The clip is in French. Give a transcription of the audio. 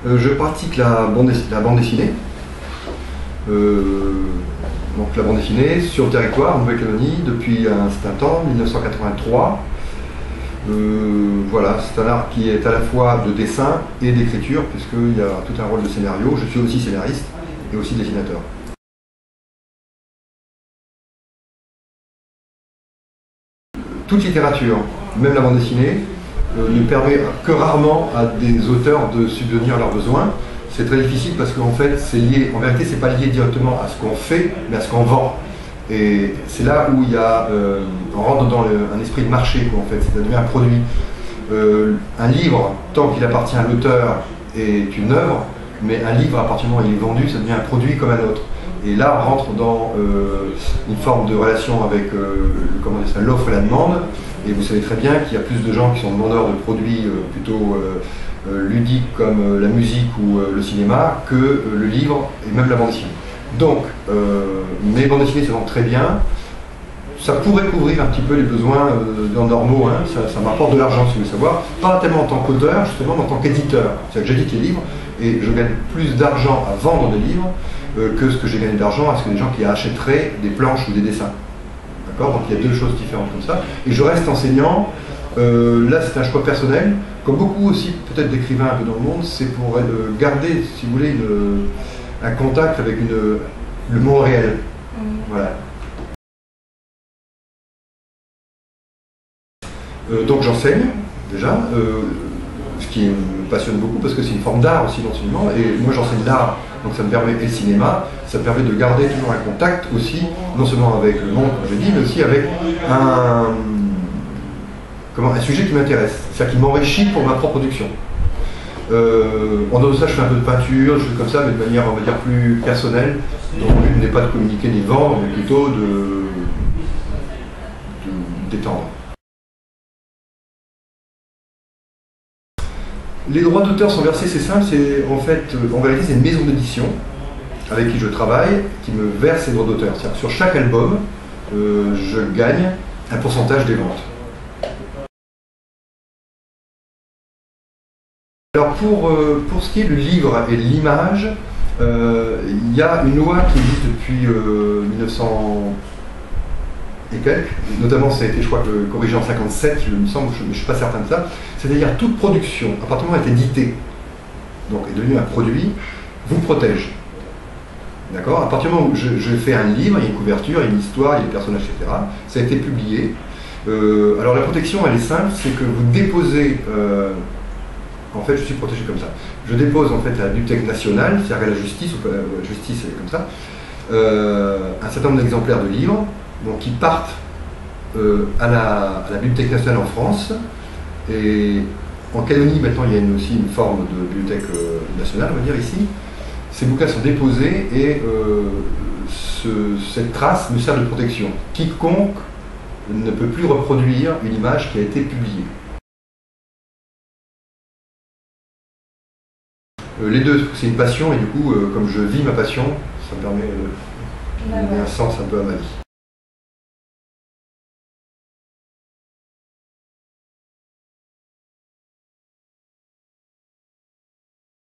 Je pratique la bande dessinée. Donc la bande dessinée sur le territoire, en Nouvelle-Calédonie, depuis un certain temps, 1983. Voilà, c'est un art qui est à la fois de dessin et d'écriture, puisqu'il y a tout un rôle de scénario. Je suis aussi scénariste et aussi dessinateur. Toute littérature, même la bande dessinée, ne permet que rarement à des auteurs de subvenir à leurs besoins. C'est très difficile parce qu'en fait, c'est lié, en vérité, c'est pas lié directement à ce qu'on fait, mais à ce qu'on vend. Et c'est là où il y a, on rentre dans un esprit de marché, quoi, en fait, ça devient un produit. Un livre, tant qu'il appartient à l'auteur, est une œuvre, mais un livre, à partir du moment où il est vendu, ça devient un produit comme un autre. Et là, on rentre dans une forme de relation avec l'offre et la demande. Et vous savez très bien qu'il y a plus de gens qui sont demandeurs de produits plutôt ludiques comme la musique ou le cinéma que le livre et même la bande dessinée. Donc, mes bandes dessinées se vendent très bien. Ça pourrait couvrir un petit peu les besoins normaux, hein. Ça m'apporte de l'argent, si vous voulez savoir. Pas tellement en tant qu'auteur, justement, mais en tant qu'éditeur. C'est-à-dire que j'édite les livres et je gagne plus d'argent à vendre des livres que ce que j'ai gagné d'argent à ce que des gens qui achèteraient des planches ou des dessins. D'accord ? Donc il y a deux choses différentes comme ça. Et je reste enseignant. Là, c'est un choix personnel. Comme beaucoup aussi, peut-être d'écrivains un peu dans le monde, c'est pour garder, si vous voulez, un contact avec le monde réel. Voilà. Donc j'enseigne, déjà, ce qui me passionne beaucoup parce que c'est une forme d'art aussi l'enseignement, et moi j'enseigne l'art, donc ça me permet, et le cinéma, ça me permet de garder toujours un contact aussi, non seulement avec le monde, comme j'ai dit, mais aussi avec un sujet qui m'intéresse, c'est-à-dire qui m'enrichit pour ma propre production. En dehors de ça, je fais un peu de peinture, je fais comme ça, mais de manière, on va dire, plus personnelle. Donc le but n'est pas de communiquer ni de vendre, mais plutôt d'étendre. Les droits d'auteur sont versés, c'est simple, c'est en fait, en vérité, c'est une maison d'édition avec qui je travaille, qui me verse les droits d'auteur. C'est-à-dire sur chaque album, je gagne un pourcentage des ventes. Alors pour ce qui est du livre et de l'image, il y a une loi qui existe depuis 1900 et quelques, notamment ça a été, je crois, corrigé en 57, il me semble, je ne suis pas certain de ça, c'est-à-dire toute production, à partir du moment où elle est éditée, donc est devenue un produit, vous protège. D'accord ? À partir du moment où je fais un livre, il y a une couverture, il y a une histoire, il y a des personnages, etc. Ça a été publié. Alors la protection, elle est simple, c'est que vous déposez, en fait je suis protégé comme ça, je dépose en fait à la Bibliothèque nationale, c'est-à-dire à la justice, ou la justice c'est comme ça, un certain nombre d'exemplaires de livres, donc qui partent à la Bibliothèque nationale en France, et en Calédonie maintenant il y a aussi une forme de bibliothèque nationale, on va dire ici. Ces bouquins sont déposés et cette trace me sert de protection. Quiconque ne peut plus reproduire une image qui a été publiée. Les deux, c'est une passion et du coup, comme je vis ma passion, ça me permet de donner un sens un peu à ma vie.